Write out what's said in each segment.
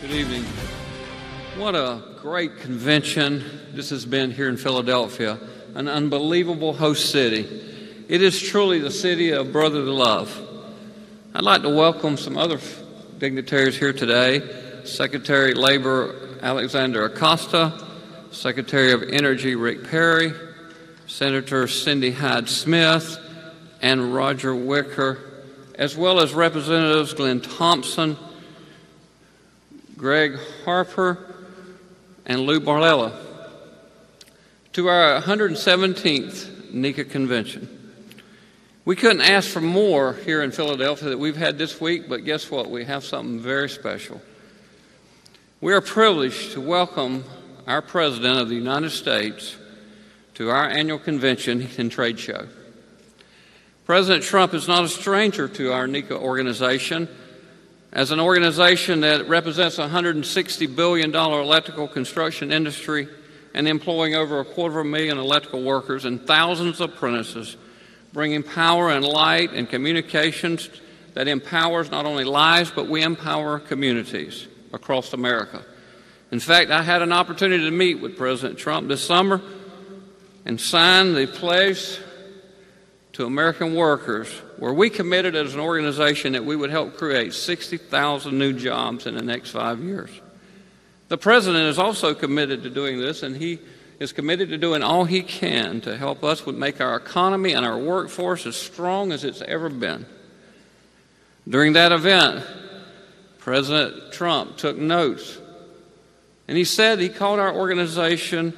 Good evening. What a great convention this has been here in Philadelphia, an unbelievable host city. It is truly the city of brotherly love. I'd like to welcome some other dignitaries here today. Secretary of Labor Alexander Acosta, Secretary of Energy Rick Perry, Senator Cindy Hyde-Smith, and Roger Wicker, as well as Representatives Glenn Thompson, Greg Harper, and Lou Barlella. To our 117th NECA convention. We couldn't ask for more here in Philadelphia that we've had this week, but guess what? We have something very special. We are privileged to welcome our President of the United States to our annual convention and trade show. President Trump is not a stranger to our NECA organization. As an organization that represents a $160 billion electrical construction industry and employing over 250,000 electrical workers and thousands of apprentices, bringing power and light and communications that empowers not only lives, but we empower communities across America. In fact, I had an opportunity to meet with President Trump this summer and sign the pledge to American workers, where we committed as an organization that we would help create 60,000 new jobs in the next 5 years. The President is also committed to doing this, and he is committed to doing all he can to help us make our economy and our workforce as strong as it's ever been. During that event, President Trump took notes, and he said he called our organization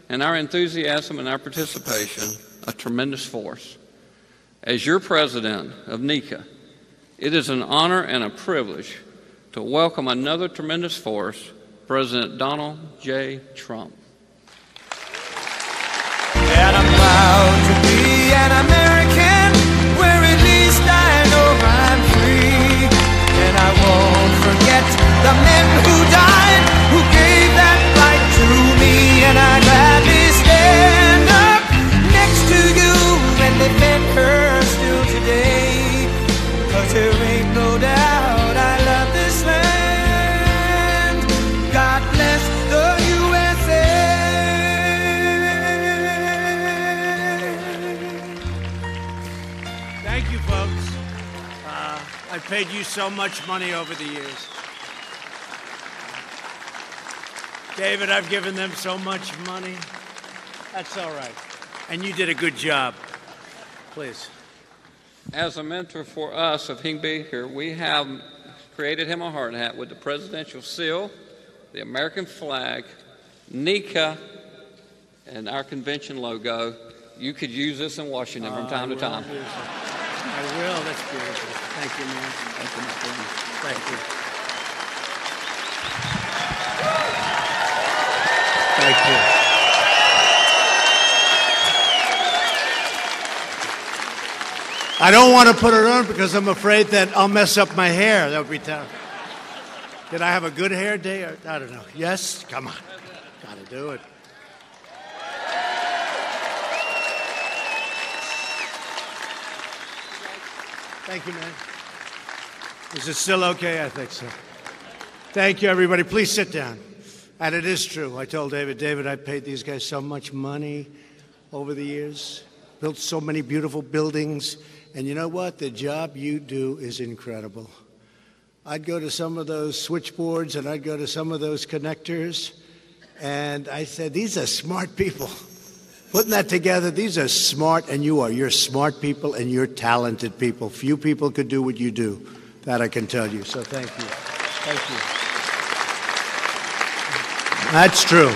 and our enthusiasm and our participation a tremendous force. As your president of NECA, it is an honor and a privilege to welcome another tremendous force, President Donald J. Trump. And I'm proud to be an American, where at least I know I'm free. And I won't forget the men who died, who gave that right to me. And I gladly stand up next to you and defend her still today. 'Cause there ain't no doubt I love this land. God bless the USA. Thank you, folks. I've paid you so much money over the years. David, I've given them so much money. That's all right. And you did a good job. Please. As a mentor for us of him being here, we have created him a hard hat with the presidential seal, the American flag, NECA, and our convention logo. You could use this in Washington from time to time. I will. That's beautiful. Thank you, man. Thank you, my friend. Thank you. Thank you. I don't want to put it on because I'm afraid that I'll mess up my hair. That would be terrible. Did I have a good hair day? I don't know. Yes? Come on. Got to do it. Thank you, man. Is it still okay? I think so. Thank you, everybody. Please sit down. And it is true. I told David, I paid these guys so much money over the years, built so many beautiful buildings. And you know what? The job you do is incredible. I'd go to some of those switchboards and I'd go to some of those connectors, and I said, these are smart people. Putting that together, these are smart, and you are. You're smart people and you're talented people. Few people could do what you do. That I can tell you. So thank you. Thank you. That's true.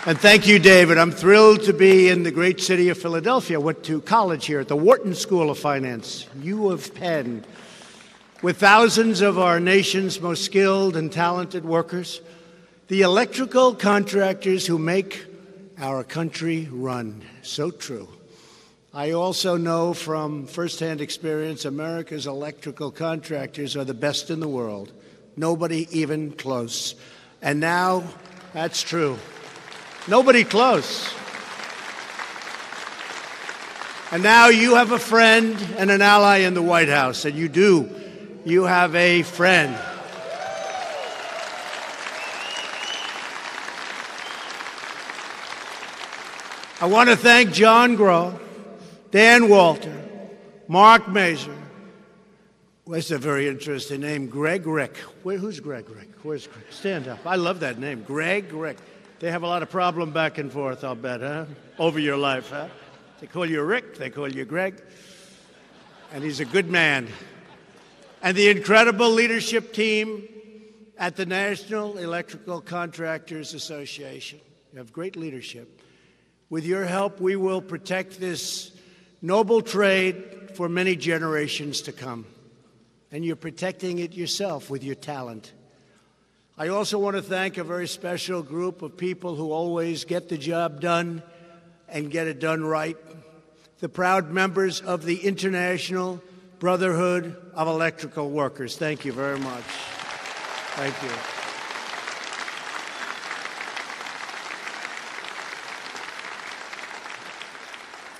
And thank you, David. I'm thrilled to be in the great city of Philadelphia. I went to college here at the Wharton School of Finance, U of Penn, with thousands of our nation's most skilled and talented workers, the electrical contractors who make our country run. So true. I also know from firsthand experience America's electrical contractors are the best in the world. Nobody even close. And now, that's true. Nobody close. And now you have a friend and an ally in the White House, and you do. You have a friend. I want to thank John Groh, Dan Walter, Mark Mazur. That's a very interesting name, Greg Rick. Who's Greg Rick? Where's Greg? Stand up. I love that name, Greg Rick. They have a lot of problem back and forth, I'll bet, huh? Over your life, huh? They call you Rick, they call you Greg. And he's a good man. And the incredible leadership team at the National Electrical Contractors Association. You have great leadership. With your help, we will protect this noble trade for many generations to come. And you're protecting it yourself with your talent. I also want to thank a very special group of people who always get the job done and get it done right. The proud members of the International Brotherhood of Electrical Workers. Thank you very much. Thank you.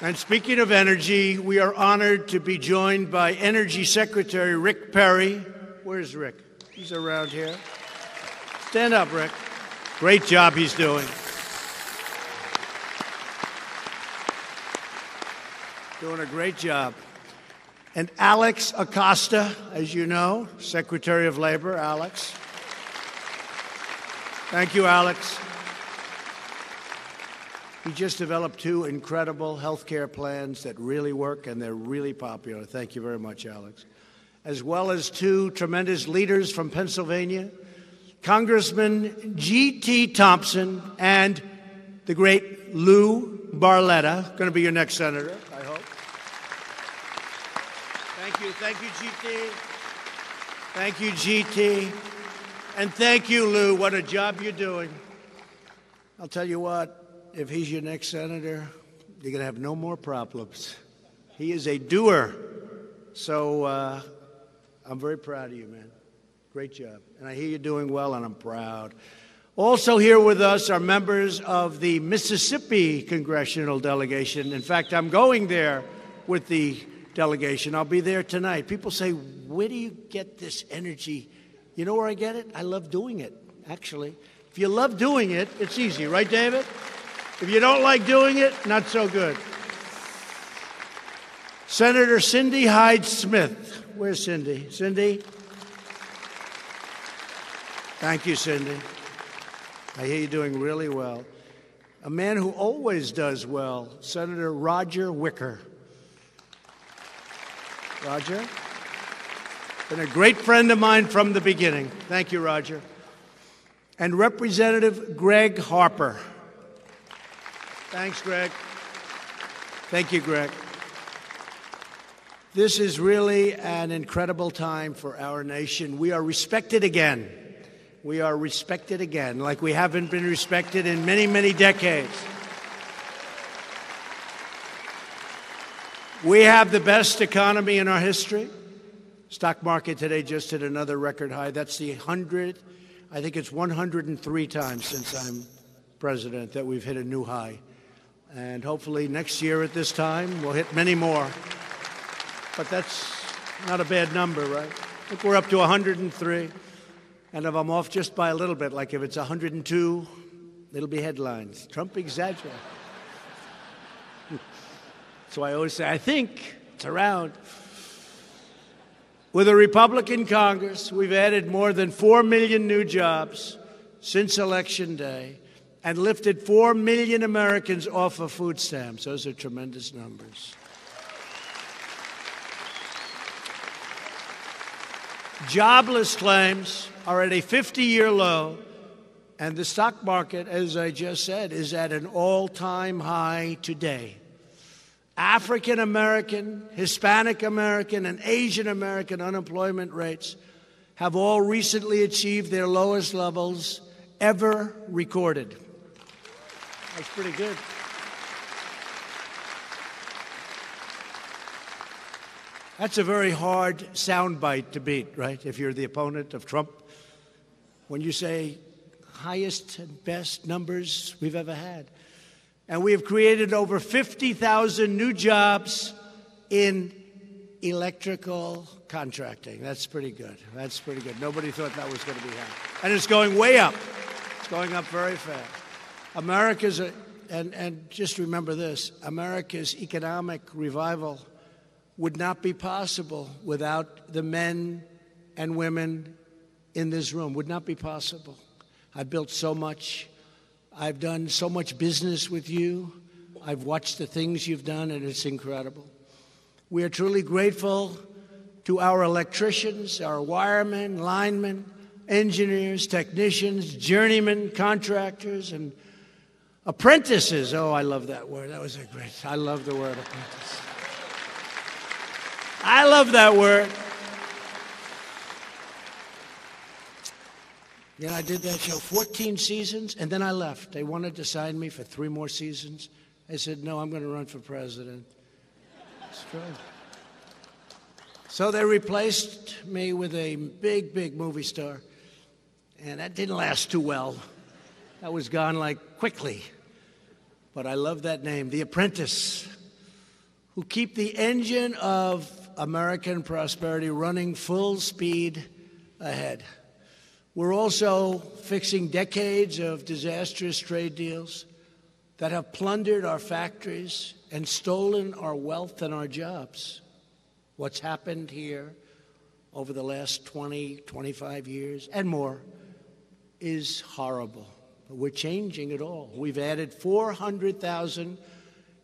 And speaking of energy, we are honored to be joined by Energy Secretary Rick Perry. Where's Rick? He's around here. Stand up, Rick. Great job he's doing. Doing a great job. And Alex Acosta, as you know, Secretary of Labor, Alex. Thank you, Alex. He just developed 2 incredible health care plans that really work, and they're really popular. Thank you very much, Alex. As well as 2 tremendous leaders from Pennsylvania, Congressman G.T. Thompson and the great Lou Barletta, going to be your next senator, I hope. Thank you, G.T. Thank you, G.T. And thank you, Lou. What a job you're doing. I'll tell you what. If he's your next senator, you're going to have no more problems. He is a doer. So I'm very proud of you, man. Great job. And I hear you're doing well, and I'm proud. Also here with us are members of the Mississippi Congressional Delegation. In fact, I'm going there with the delegation. I'll be there tonight. People say, where do you get this energy? You know where I get it? I love doing it, actually. If you love doing it, it's easy. Right, David? If you don't like doing it, not so good. Senator Cindy Hyde-Smith. Where's Cindy? Cindy? Thank you, Cindy. I hear you're doing really well. A man who always does well, Senator Roger Wicker. Roger? Been a great friend of mine from the beginning. Thank you, Roger. And Representative Greg Harper. Thanks, Greg. Thank you, Greg. This is really an incredible time for our nation. We are respected again. We are respected again, like we haven't been respected in many, many decades. We have the best economy in our history. Stock market today just hit another record high. That's the 103 times since I'm president that we've hit a new high. And hopefully next year at this time, we'll hit many more. But that's not a bad number, right? I think we're up to 103. And if I'm off just by a little bit, like if it's 102, it'll be headlines. Trump exaggerated. So I always say, I think it's around. With a Republican Congress, we've added more than 4 million new jobs since Election Day and lifted 4 million Americans off of food stamps. Those are tremendous numbers. Jobless claims are at a 50-year low, and the stock market, as I just said, is at an all-time high today. African American, Hispanic American, and Asian American unemployment rates have all recently achieved their lowest levels ever recorded. That's pretty good. That's a very hard soundbite to beat, right? If you're the opponent of Trump, when you say highest and best numbers we've ever had. And we have created over 50,000 new jobs in electrical contracting. That's pretty good. That's pretty good. Nobody thought that was going to be happening. And it's going way up. It's going up very fast. America's and just remember this, America's economic revival would not be possible without the men and women in this room. Would not be possible. I've built so much. I've done so much business with you. I've watched the things you've done, and it's incredible. We are truly grateful to our electricians, our wiremen, linemen, engineers, technicians, journeymen, contractors, and apprentices. Oh, I love that word. That was a great. I love the word apprentice. I love that word. Yeah, I did that show 14 seasons, and then I left. They wanted to sign me for 3 more seasons. I said, no, I'm going to run for president. It's true. So they replaced me with a big, big movie star, and that didn't last too well. That was gone like quickly. But I love that name, The Apprentice, who keep the engine of American prosperity running full speed ahead. We're also fixing decades of disastrous trade deals that have plundered our factories and stolen our wealth and our jobs. What's happened here over the last 20, 25 years and more is horrible. But we're changing it all. We've added 400,000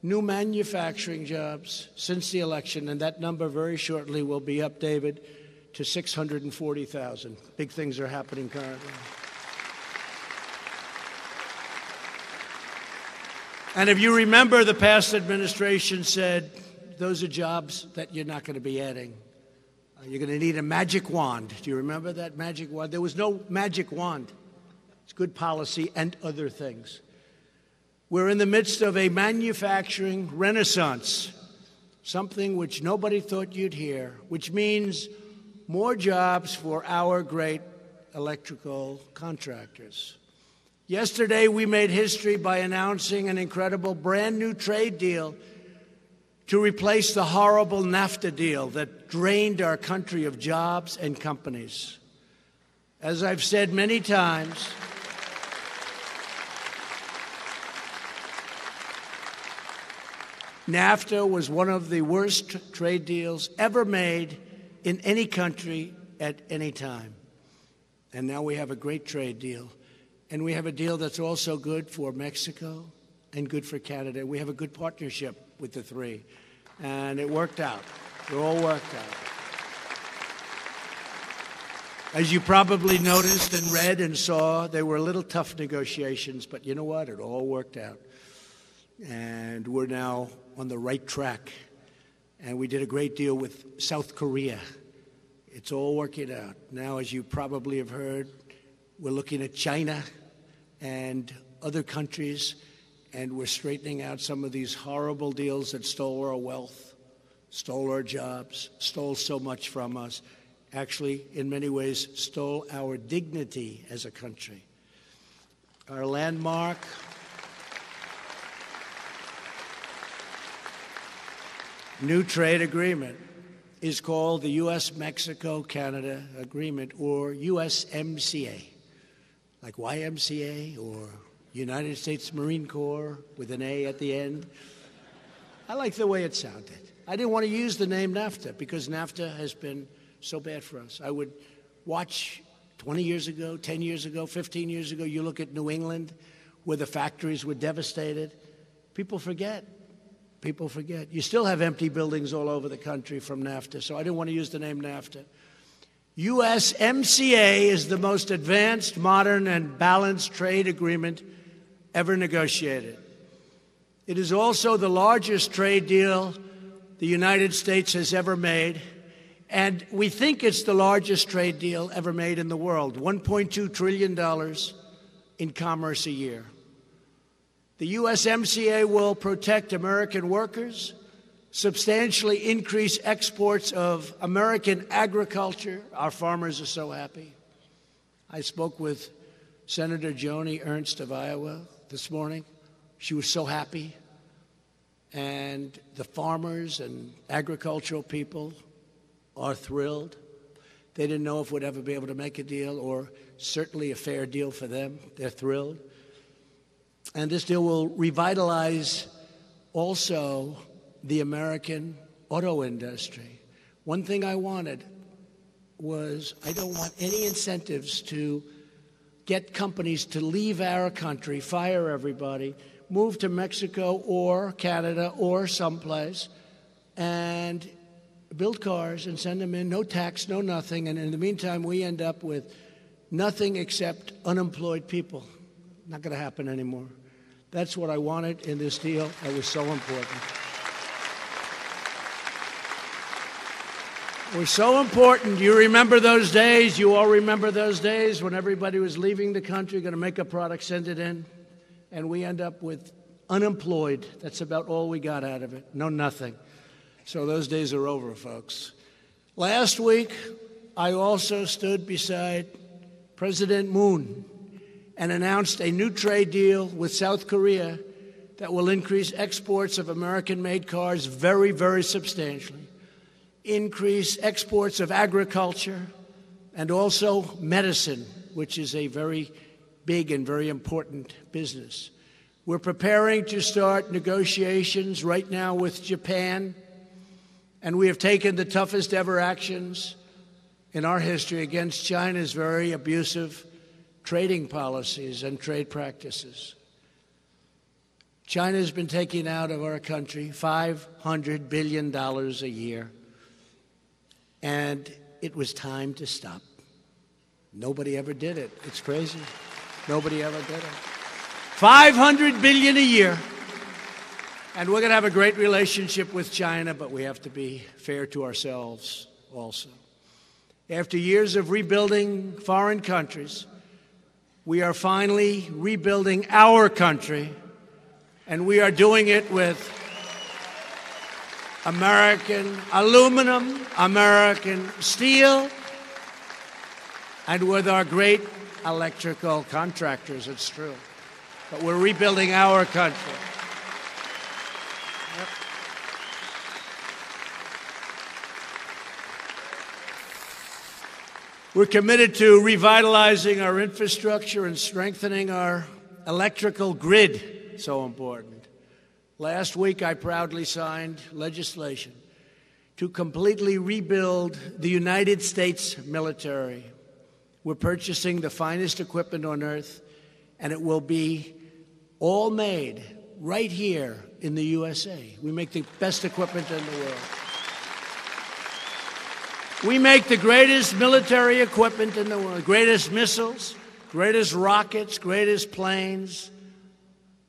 new manufacturing jobs since the election, and that number very shortly will be up, David, to 640,000. Big things are happening currently. And if you remember, the past administration said, those are jobs that you're not going to be adding. You're going to need a magic wand. Do you remember that magic wand? There was no magic wand. It's good policy and other things. We're in the midst of a manufacturing renaissance, something which nobody thought you'd hear, which means more jobs for our great electrical contractors. Yesterday, we made history by announcing an incredible brand new trade deal to replace the horrible NAFTA deal that drained our country of jobs and companies. As I've said many times, NAFTA was one of the worst trade deals ever made in any country at any time. And now we have a great trade deal. And we have a deal that's also good for Mexico and good for Canada. We have a good partnership with the three. And it worked out. It all worked out. As you probably noticed and read and saw, they were a little tough negotiations, but you know what? It all worked out. And we're now on the right track. And we did a great deal with South Korea. It's all working out. Now, as you probably have heard, we're looking at China and other countries, and we're straightening out some of these horrible deals that stole our wealth, stole our jobs, stole so much from us, actually, in many ways, stole our dignity as a country. Our landmark new trade agreement is called the U.S.-Mexico-Canada Agreement, or USMCA, like YMCA or United States Marine Corps with an A at the end. I like the way it sounded. I didn't want to use the name NAFTA because NAFTA has been so bad for us. I would watch 20 years ago, 10 years ago, 15 years ago, you look at New England where the factories were devastated. People forget. People forget. You still have empty buildings all over the country from NAFTA, so I didn't want to use the name NAFTA. USMCA is the most advanced, modern, and balanced trade agreement ever negotiated. It is also the largest trade deal the United States has ever made, and we think it's the largest trade deal ever made in the world, $1.2 trillion in commerce a year. The USMCA will protect American workers, substantially increase exports of American agriculture. Our farmers are so happy. I spoke with Senator Joni Ernst of Iowa this morning. She was so happy. And the farmers and agricultural people are thrilled. They didn't know if we'd ever be able to make a deal, or certainly a fair deal for them. They're thrilled. And this deal will revitalize also the American auto industry. One thing I wanted was I don't want any incentives to get companies to leave our country, fire everybody, move to Mexico or Canada or someplace, and build cars and send them in, no tax, no nothing, and in the meantime we end up with nothing except unemployed people. Not going to happen anymore. That's what I wanted in this deal. That was so important. It was so important. You remember those days? You all remember those days when everybody was leaving the country, going to make a product, send it in, and we end up with unemployed. That's about all we got out of it. No, nothing. So those days are over, folks. Last week, I also stood beside President Moon and announced a new trade deal with South Korea that will increase exports of American-made cars very, very substantially, increase exports of agriculture, and also medicine, which is a very big and very important business. We're preparing to start negotiations right now with Japan, and we have taken the toughest ever actions in our history against China's very abusive trading policies and trade practices. China has been taking out of our country $500 billion a year, and it was time to stop. Nobody ever did it. It's crazy. Nobody ever did it. $500 billion a year. And we're going to have a great relationship with China, but we have to be fair to ourselves also. After years of rebuilding foreign countries, we are finally rebuilding our country, and we are doing it with American aluminum, American steel, and with our great electrical contractors, it's true. But we're rebuilding our country. Yep. We're committed to revitalizing our infrastructure and strengthening our electrical grid, so important. Last week, I proudly signed legislation to completely rebuild the United States military. We're purchasing the finest equipment on earth, and it will be all made right here in the USA. We make the best equipment in the world. We make the greatest military equipment in the world, greatest missiles, greatest rockets, greatest planes,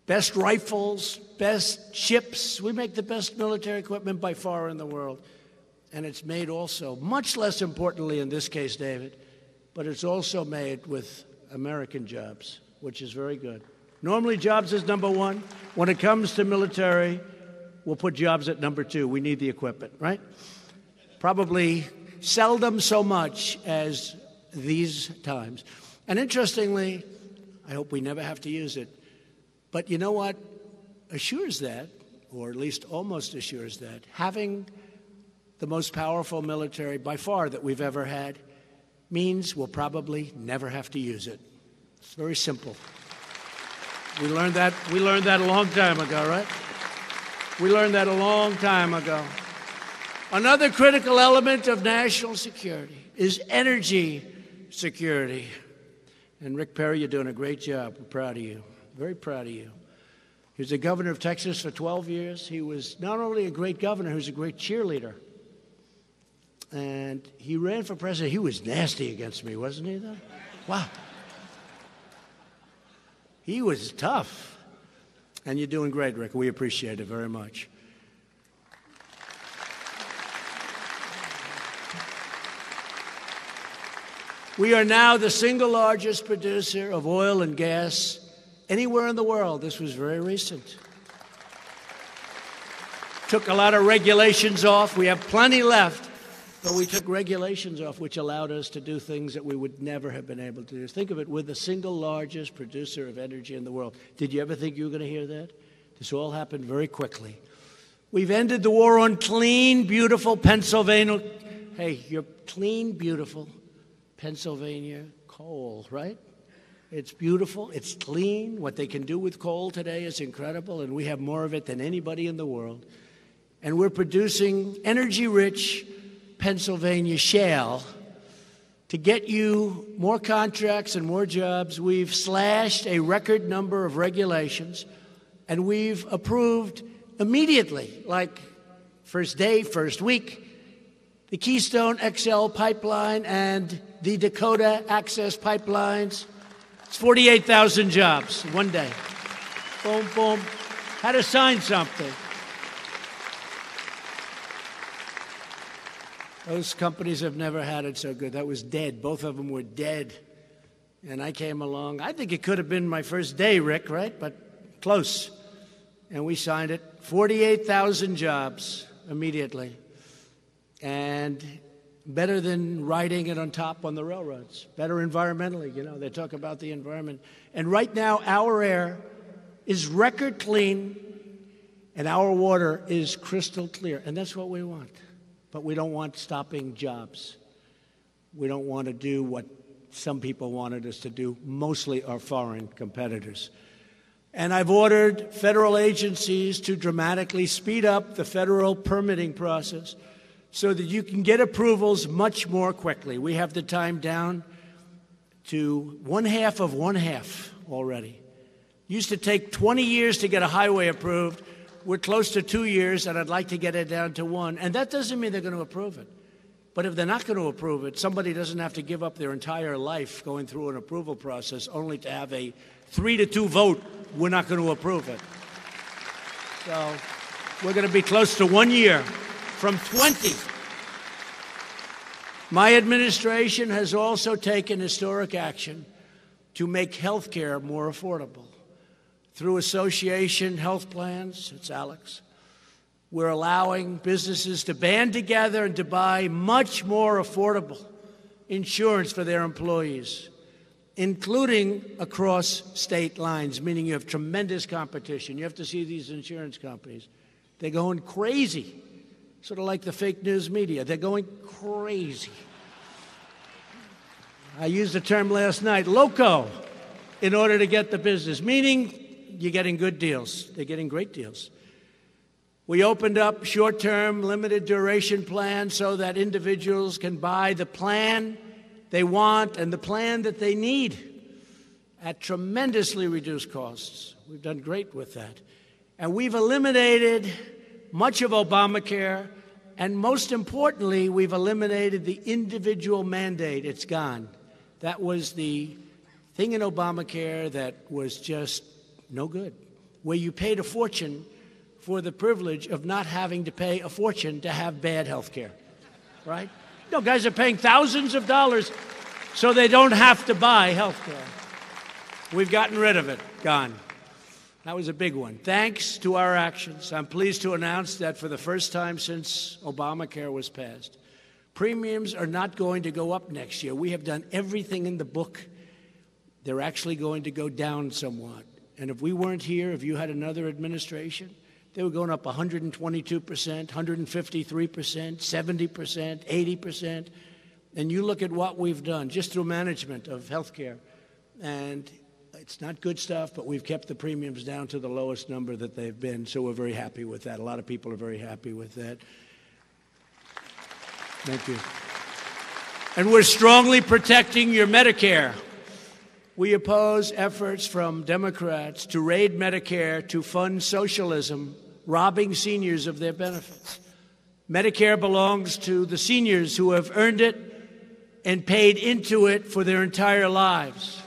best rifles, best ships. We make the best military equipment by far in the world. And it's made also, much less importantly in this case, David, but it's also made with American jobs, which is very good. Normally, jobs is number one. When it comes to military, we'll put jobs at number two. We need the equipment, right? Probably seldom so much as these times. And interestingly, I hope we never have to use it, but you know what assures that, or at least almost assures that? Having the most powerful military by far that we've ever had means we'll probably never have to use it. It's very simple. We learned that a long time ago, right? We learned that a long time ago. Another critical element of national security is energy security. And Rick Perry, you're doing a great job. We're proud of you. Very proud of you. He was the governor of Texas for 12 years. He was not only a great governor, he was a great cheerleader. And he ran for president. He was nasty against me, wasn't he, though? Wow. He was tough. And you're doing great, Rick. We appreciate it very much. We are now the single largest producer of oil and gas anywhere in the world. This was very recent. Took a lot of regulations off. We have plenty left, but we took regulations off, which allowed us to do things that we would never have been able to do. Think of it, we're the single largest producer of energy in the world. Did you ever think you were going to hear that? This all happened very quickly. We've ended the war on clean, beautiful Pennsylvania. Hey, you're clean, beautiful Pennsylvania coal, right? It's beautiful. It's clean. What they can do with coal today is incredible, and we have more of it than anybody in the world. And we're producing energy-rich Pennsylvania shale to get you more contracts and more jobs. We've slashed a record number of regulations, and we've approved immediately, like first day, first week, the Keystone XL pipeline and the Dakota Access pipelines. It's 48,000 jobs one day. Boom, boom. Had to sign something. Those companies have never had it so good. That was dead. Both of them were dead. And I came along. I think it could have been my first day, Rick, right? But close. And we signed it. 48,000 jobs immediately. And better than riding it on top on the railroads. Better environmentally, they talk about the environment. And right now, our air is record clean, and our water is crystal clear. And that's what we want. But we don't want stopping jobs. We don't want to do what some people wanted us to do, mostly our foreign competitors. And I've ordered federal agencies to dramatically speed up the federal permitting process so that you can get approvals much more quickly. We have the time down to one half already. Used to take 20 years to get a highway approved. We're close to 2 years, and I'd like to get it down to 1. And that doesn't mean they're going to approve it. But if they're not going to approve it, somebody doesn't have to give up their entire life going through an approval process only to have a 3-2 vote. We're not going to approve it. So we're going to be close to 1 year from 20. My administration has also taken historic action to make health care more affordable. Through association health plans, it's Alex, we're allowing businesses to band together and to buy much more affordable insurance for their employees, including across state lines, meaning you have tremendous competition. You have to see these insurance companies. They're going crazy, sort of like the fake news media. They're going crazy. I used the term last night, loco, in order to get the business, meaning you're getting good deals. They're getting great deals. We opened up short-term, limited duration plans so that individuals can buy the plan they want and the plan that they need at tremendously reduced costs. We've done great with that. And we've eliminated much of Obamacare, and most importantly, we've eliminated the individual mandate. It's gone. That was the thing in Obamacare that was just no good, where you paid a fortune for the privilege of not having to pay a fortune to have bad health care, right? No, guys are paying thousands of dollars so they don't have to buy health care. We've gotten rid of it. Gone. That was a big one. Thanks to our actions, I'm pleased to announce that for the first time since Obamacare was passed, premiums are not going to go up next year. We have done everything in the book. They're actually going to go down somewhat. And if we weren't here, if you had another administration, they were going up 122%, 153%, 70%, 80%. And you look at what we've done just through management of health care. And it's not good stuff, but we've kept the premiums down to the lowest number that they've been. So we're very happy with that. A lot of people are very happy with that. Thank you. And we're strongly protecting your Medicare. We oppose efforts from Democrats to raid Medicare to fund socialism, robbing seniors of their benefits. Medicare belongs to the seniors who have earned it and paid into it for their entire lives.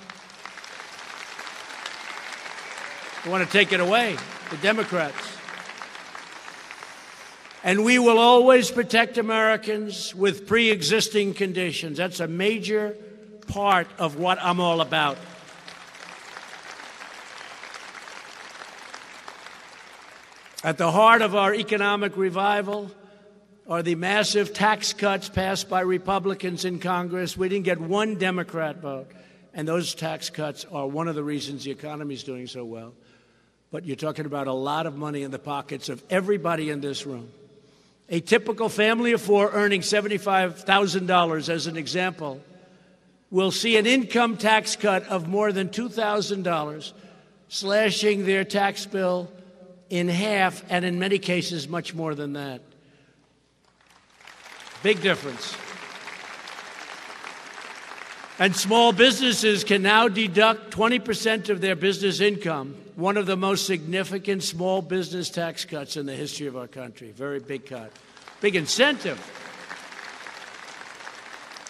They want to take it away, the Democrats. And we will always protect Americans with pre-existing conditions. That's a major part of what I'm all about. At the heart of our economic revival are the massive tax cuts passed by Republicans in Congress. We didn't get one Democrat vote, and those tax cuts are one of the reasons the economy is doing so well. But you're talking about a lot of money in the pockets of everybody in this room. A typical family of four earning $75,000, as an example, will see an income tax cut of more than $2,000, slashing their tax bill in half, and in many cases, much more than that. Big difference. And small businesses can now deduct 20% of their business income, one of the most significant small business tax cuts in the history of our country. Very big cut. Big incentive.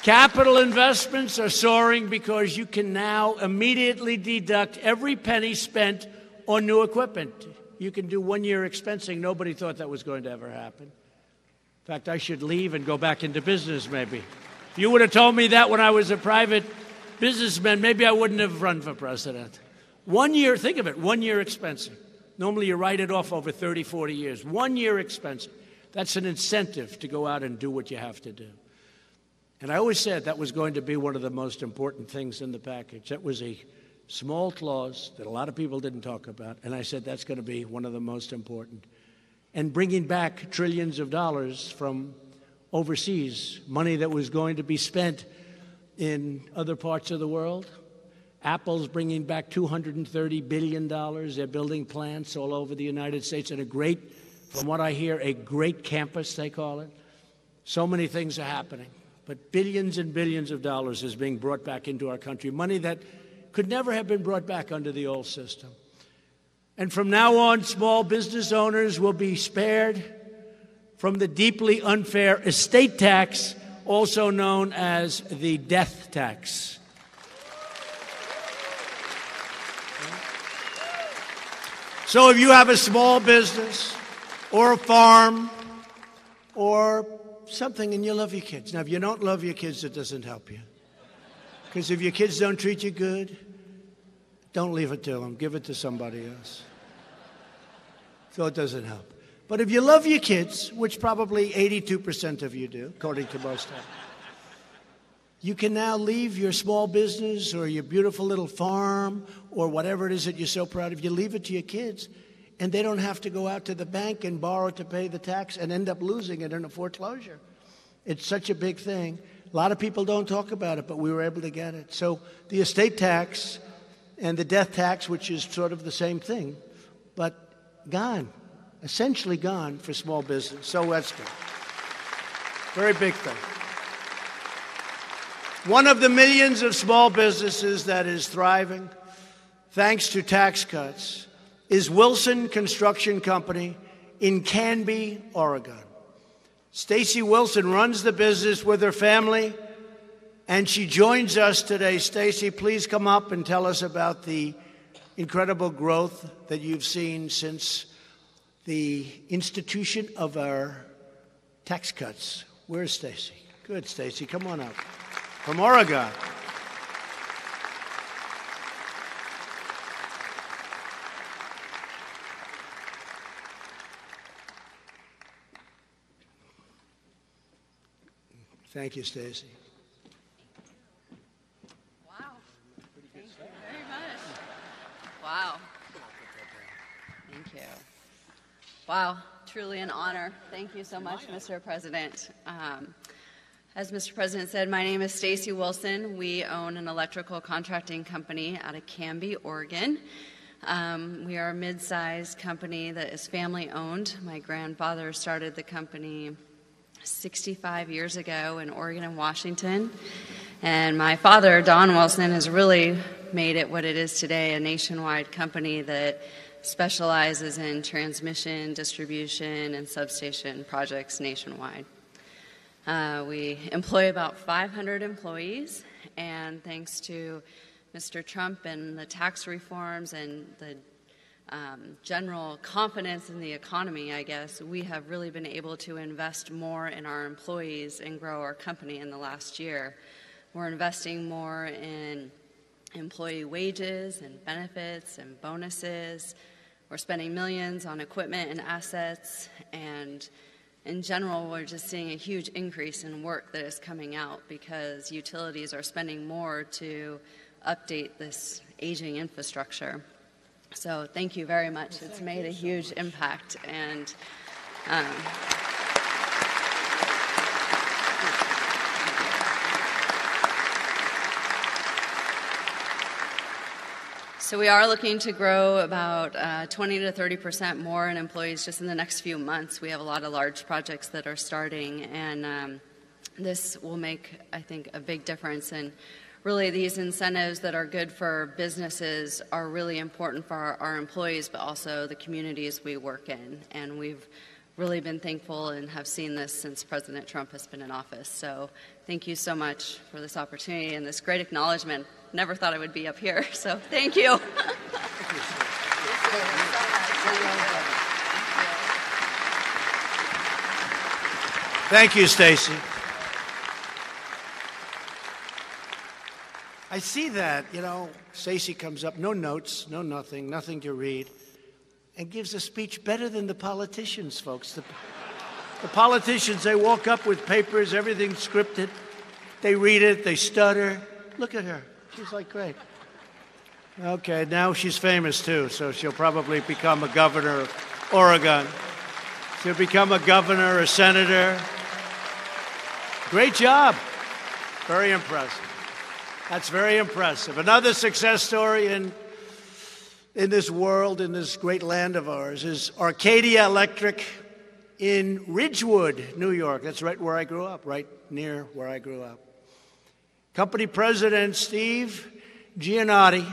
Capital investments are soaring because you can now immediately deduct every penny spent on new equipment. You can do one-year expensing. Nobody thought that was going to ever happen. In fact, I should leave and go back into business maybe. If you would have told me that when I was a private businessman, maybe I wouldn't have run for president. 1 year, think of it, 1 year expensing. Normally you write it off over 30, 40 years. 1 year expensing. That's an incentive to go out and do what you have to do. And I always said that was going to be one of the most important things in the package. That was a small clause that a lot of people didn't talk about. And I said that's going to be one of the most important. And bringing back trillions of dollars from overseas, money that was going to be spent in other parts of the world. Apple's bringing back $230 billion. They're building plants all over the United States, and a great, from what I hear, a great campus, they call it. So many things are happening. But billions and billions of dollars is being brought back into our country, money that could never have been brought back under the old system. And from now on, small business owners will be spared from the deeply unfair estate tax, also known as the death tax. So if you have a small business or a farm or something and you love your kids. Now, if you don't love your kids, it doesn't help you. Because if your kids don't treat you good, don't leave it to them. Give it to somebody else. So it doesn't help. But if you love your kids, which probably 82% of you do, according to most of them, you can now leave your small business or your beautiful little farm or whatever it is that you're so proud of. You leave it to your kids, and they don't have to go out to the bank and borrow to pay the tax and end up losing it in a foreclosure. It's such a big thing. A lot of people don't talk about it, but we were able to get it. So the estate tax and the death tax, which is sort of the same thing, but gone. Essentially gone for small business. So that's good. Very big thing. One of the millions of small businesses that is thriving, thanks to tax cuts, is Wilson Construction Company in Canby, Oregon. Stacy Wilson runs the business with her family, and she joins us today. Stacy, please come up and tell us about the incredible growth that you've seen since the institution of our tax cuts. Where's Stacy? Good, Stacy. Come on up. From Oregon. Thank you, Stacy. Wow. Thank you very much. Wow. Thank you. Wow, truly an honor. Thank you so much, Mr. President. As Mr. President said, my name is Stacy Wilson. We own an electrical contracting company out of Canby, Oregon. We are a mid-sized company that is family-owned. My grandfather started the company 65 years ago in Oregon and Washington. And my father, Don Wilson, has really made it what it is today, a nationwide company that specializes in transmission, distribution, and substation projects nationwide. We employ about 500 employees, and thanks to Mr. Trump and the tax reforms and the general confidence in the economy, I guess, we have really been able to invest more in our employees and grow our company in the last year. We're investing more in employee wages and benefits and bonuses. We're spending millions on equipment and assets, and in general, we're just seeing a huge increase in work that is coming out because utilities are spending more to update this aging infrastructure. So thank you very much. It's made a huge impact. And So we are looking to grow about 20 to 30% more in employees just in the next few months. We have a lot of large projects that are starting, and this will make, I think, a big difference. And really, these incentives that are good for businesses are really important for our employees, but also the communities we work in. And we've really been thankful and have seen this since President Trump has been in office. So thank you so much for this opportunity and this great acknowledgement. Never thought I would be up here, so thank you. Thank you, Stacy. I see that, Stacy comes up, no notes, no nothing to read, and gives a speech better than the politicians, folks. The politicians, they walk up with papers, everything scripted. They read it, they stutter. Look at her. She's like, great. Okay, now she's famous, too, so she'll probably become a governor of Oregon. She'll become a governor, a senator. Great job. Very impressive. That's very impressive. Another success story in this world, in this great land of ours, is Arcadia Electric in Ridgewood, New York. That's right where I grew up, right near where I grew up. Company President Steve Giannotti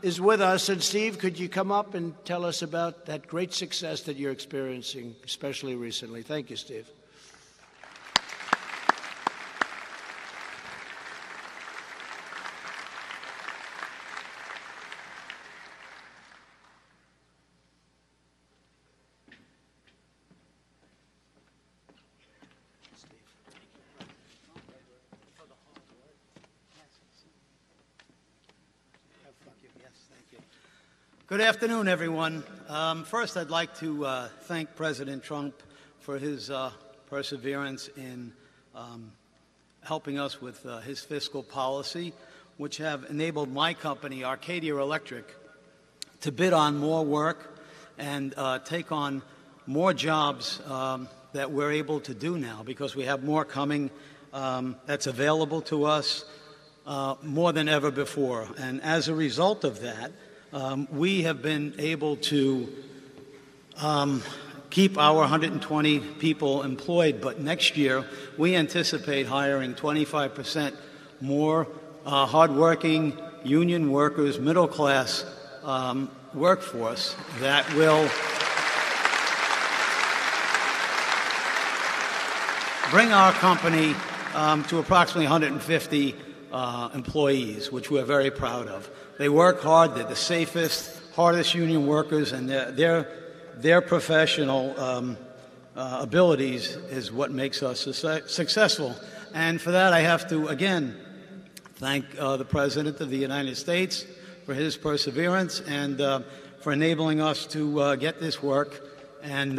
is with us. And Steve, could you come up and tell us about that great success that you're experiencing, especially recently? Thank you, Steve. Good afternoon, everyone. First, I'd like to thank President Trump for his perseverance in helping us with his fiscal policy, which have enabled my company, Arcadia Electric, to bid on more work and take on more jobs that we're able to do now because we have more coming that's available to us more than ever before. And as a result of that, we have been able to keep our 120 people employed, but next year we anticipate hiring 25% more hardworking union workers, middle-class workforce that will bring our company to approximately 150 employees, which we're very proud of. They work hard. They're the safest, hardest union workers, and their professional abilities is what makes us successful. And for that, I have to, again, thank the President of the United States for his perseverance and for enabling us to get this work and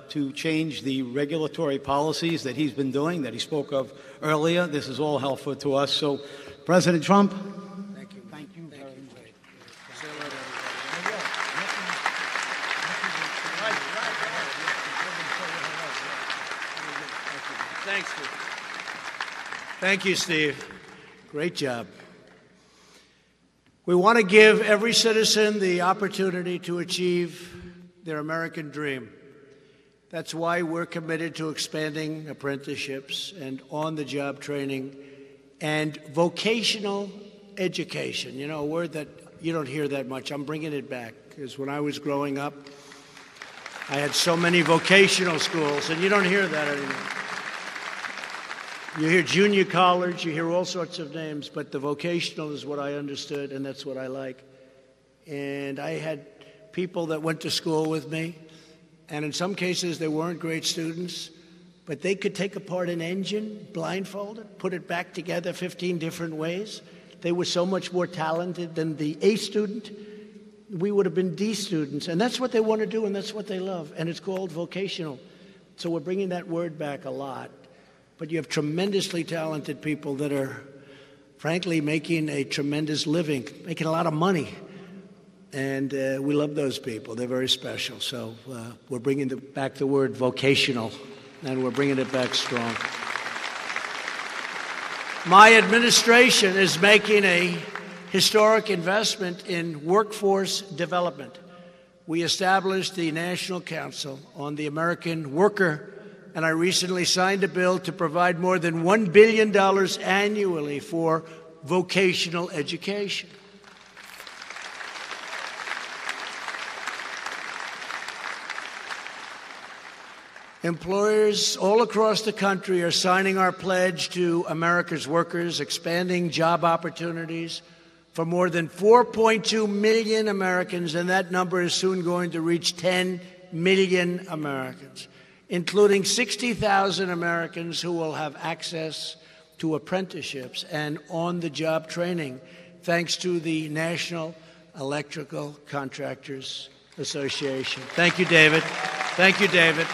to change the regulatory policies that he's been doing, that he spoke of earlier. This is all helpful to us. So, President Trump, thank you very much. Thanks, Steve. Thank you, Steve. Great job. We want to give every citizen the opportunity to achieve their American dream. That's why we're committed to expanding apprenticeships and on-the-job training and vocational education. You know, a word that you don't hear that much. I'm bringing it back because when I was growing up, I had so many vocational schools, and you don't hear that anymore. You hear junior college, you hear all sorts of names, but the vocational is what I understood, and that's what I like. And I had people that went to school with me, and in some cases they weren't great students, but they could take apart an engine blindfolded, put it back together 15 different ways. They were so much more talented than the A student. We would have been D students, and that's what they want to do, and that's what they love, and it's called vocational. So we're bringing that word back a lot. But you have tremendously talented people that are, frankly, making a tremendous living, making a lot of money. And we love those people. They're very special. So we're bringing back the word vocational, and we're bringing it back strong. My administration is making a historic investment in workforce development. We established the National Council on the American Worker, and I recently signed a bill to provide more than $1 billion annually for vocational education. Employers all across the country are signing our pledge to America's workers, expanding job opportunities for more than 4.2 million Americans, and that number is soon going to reach 10 million Americans, including 60,000 Americans who will have access to apprenticeships and on-the-job training, thanks to the National Electrical Contractors Association. Thank you, David. Thank you, David.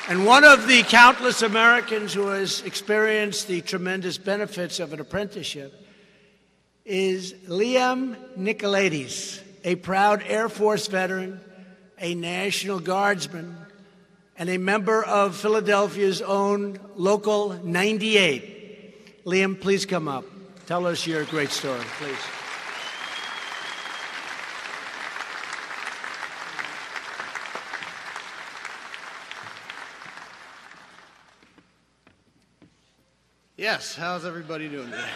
And one of the countless Americans who has experienced the tremendous benefits of an apprenticeship is Liam Nicolaides, a proud Air Force veteran, a National Guardsman, and a member of Philadelphia's own Local 98. Liam, please come up. Tell us your great story, please. Yes, how's everybody doing today?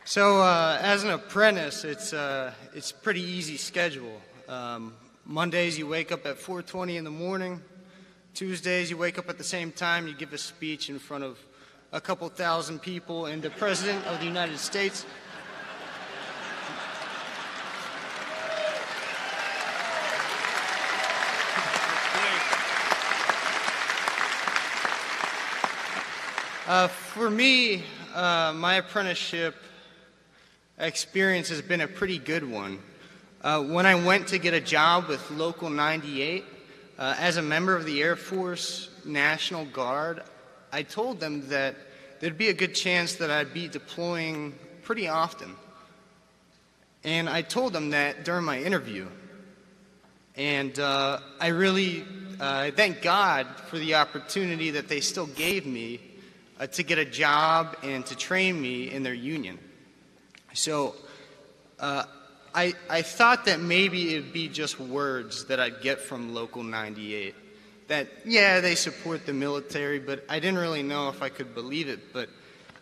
So, as an apprentice, it's pretty easy schedule. Mondays you wake up at 4:20 in the morning. Tuesdays you wake up at the same time. You give a speech in front of a couple thousand people and the President of the United States. For me, my apprenticeship experience has been a pretty good one. When I went to get a job with Local 98, as a member of the Air Force National Guard, I told them that there'd be a good chance that I'd be deploying pretty often. And I told them that during my interview. And I really thank God for the opportunity that they still gave me to get a job and to train me in their union. So I thought that maybe it'd be just words that I'd get from Local 98. That, yeah, they support the military, but I didn't really know if I could believe it. But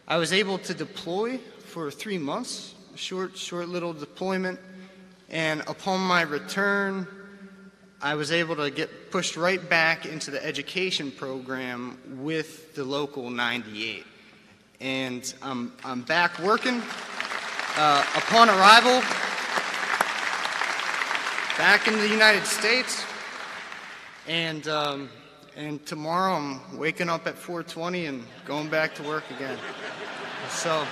I was able to deploy for 3 months, a short little deployment. And upon my return, I was able to get pushed right back into the education program with the Local 98. And I'm back working. Upon arrival, back in the United States, and tomorrow I'm waking up at 4:20 and going back to work again. So,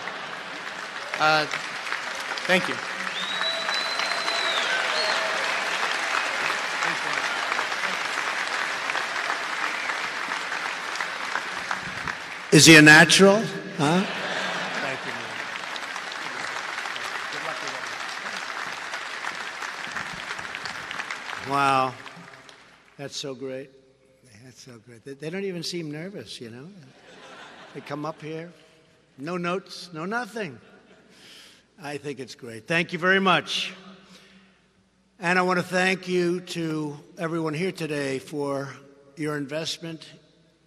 thank you. Is he a natural? Huh? Thank you, man. Good luck with that. Wow. That's so great. That's so great. They don't even seem nervous, you know. They come up here, no notes, no nothing. I think it's great. Thank you very much. And I want to thank you to everyone here today for your investment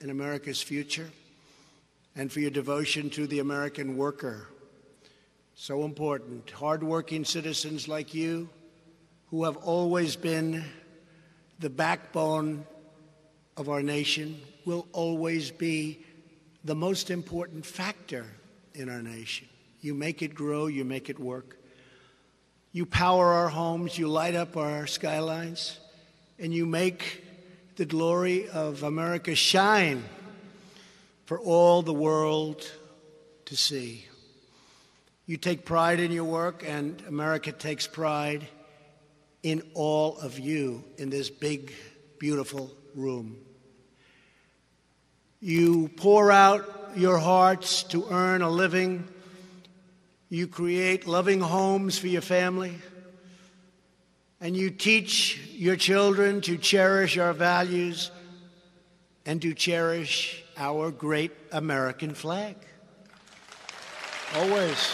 in America's future and for your devotion to the American worker. So important. Hardworking citizens like you who have always been the backbone of our nation will always be the most important factor in our nation. You make it grow, you make it work. You power our homes, you light up our skylines, and you make the glory of America shine for all the world to see. You take pride in your work, and America takes pride in all of you in this big, beautiful room. You pour out your hearts to earn a living. You create loving homes for your family. And you teach your children to cherish our values and to cherish our great American flag. Always.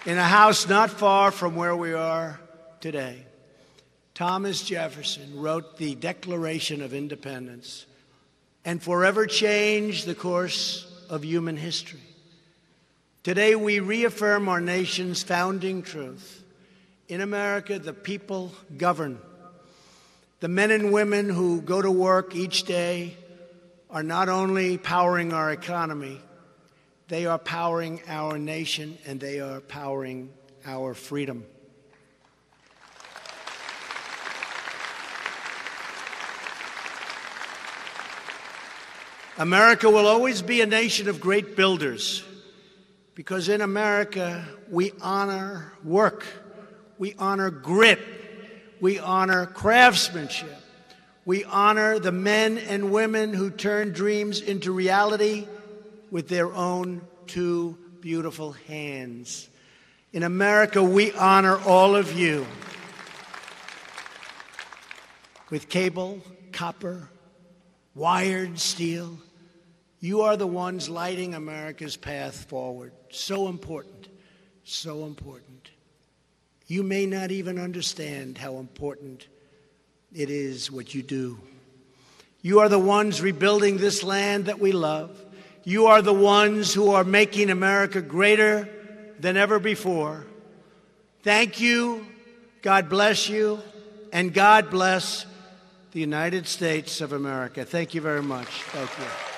In a house not far from where we are today, Thomas Jefferson wrote the Declaration of Independence and forever changed the course of human history. Today, we reaffirm our nation's founding truth. In America, the people govern. The men and women who go to work each day are not only powering our economy, they are powering our nation, and they are powering our freedom. America will always be a nation of great builders, because in America, we honor work, we honor grit, we honor craftsmanship, we honor the men and women who turn dreams into reality with their own two beautiful hands. In America, we honor all of you with cable, copper, wired steel. You are the ones lighting America's path forward. So important, so important. You may not even understand how important it is what you do. You are the ones rebuilding this land that we love. You are the ones who are making America greater than ever before. Thank you, God bless you, and God bless the United States of America. Thank you very much. Thank you.